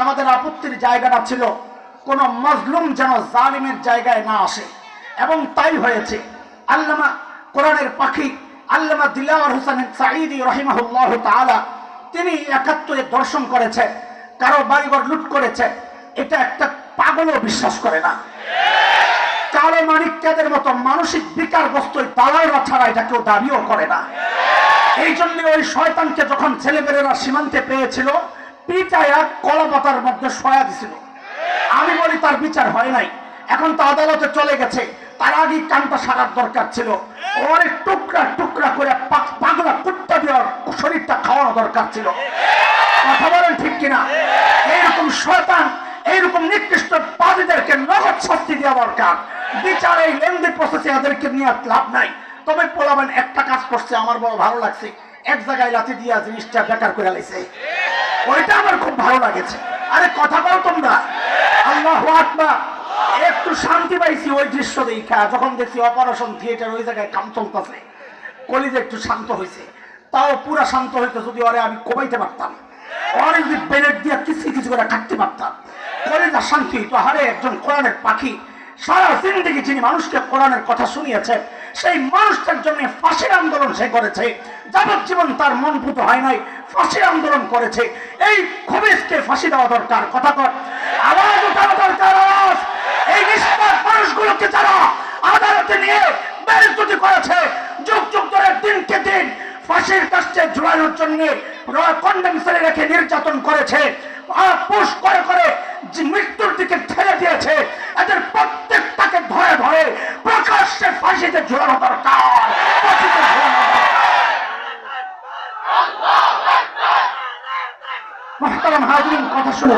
আমাদের আপত্তির জায়গাটা ছিল কোন মজলুম যেন জালিমের জায়গায় না আসে, এবং তাই হয়েছে। আল্লামা কোরআনের পাখি আল্লামা দিলওয়ার হোসেন সাঈদী রাহিমাহুল্লাহ তাআলা তিনি ৭১ দর্শন করেছে, কারো বাড়িঘর লুট করেছে, এটা একটা পাগলও বিশ্বাস করে না। কালো মানিক্যদের মতো মানসিক বিকারগ্রস্ত দালালরা ছাড়া এটা কেউ দাবিও করে না। এই জন্য ওই শয়তানকে যখন ছেলেমেয়েরা সীমান্তে পেয়েছিল, পিটায়া কলা পাতার মধ্যে শোয়া দিছিল। আমি বলি তার বিচার হয় নাই, এখন তো আদালতে চলে গেছে, তার আগে কানটা সারার দরকার ছিল। অনেক টুকরা টুকরা করে পাগলা কুত্তা দেওয়ার শরীরটা খাওয়ানো দরকার ছিল। কথা বলেন ঠিক কিনা? এইরকম শয়তান, এইরকম নিকৃষ্ট পাপীদেরকে নগদ শাস্তি দেওয়া দরকার। বিচার এই লেন্দি প্রসেসে এদেরকে নিয়ে লাভ নাই। তবে পোলাবেন একটা কাজ করছে, আমার বড় ভালো লাগছে, এক জায়গায় লাথি দিয়া জিনিসটা বেকার করে লাইছে, ওইটা আমার খুব ভালো লাগেছে। আরে কথা বল তোমরা, আল্লাহু আকবার। একটু শান্তি পাইছি ওই দৃশ্য দেখা, যখন দেখছি অপারেশন থিয়েটার ওই জায়গায় কাম চলতেছে, কলিজা একটু শান্ত হয়েছে। তাও পুরা শান্ত হইতো যদি ওরে আমি কোবাইতে পারতাম, ওরে যদি বেলেট দিয়ে কিছু কিছু করে কাটতে পারতাম, কলিজা শান্তি হইতো। হারে একজন কোরআনের পাখি, সারা জিন্দেগি যিনি মানুষকে কোরআনের কথা শুনিয়েছে, সেই মানুষটার জন্য ফাঁসির আন্দোলন সে করেছে, যাবজ্জীবন তার মন পুত হয় নাই, ফাঁসির আন্দোলন করেছে। এই খবিসকে ফাঁসি দেওয়া দরকার। কথা কর, আওয়াজ উঠানো দরকার, আওয়াজ। এই নিষ্পাপ মানুষগুলোকে যারা আদালতে নিয়ে বেইজ্জতি করেছে, যুগ যুগ ধরে দিনকে দিন ফাঁসির কাস্টে ঝুলানোর জন্য কন্ডেম সেলে রেখে নির্যাতন করেছে, পুশ করে করে মৃত্যুর দিকে ঠেলে দিয়েছে, এদের প্রত্যেকটাকে ধরে ধরে প্রকাশ্যে ফাঁসিতে ঝুলানো দরকার। মুহতারাম হাজিরিন, কথা শুনে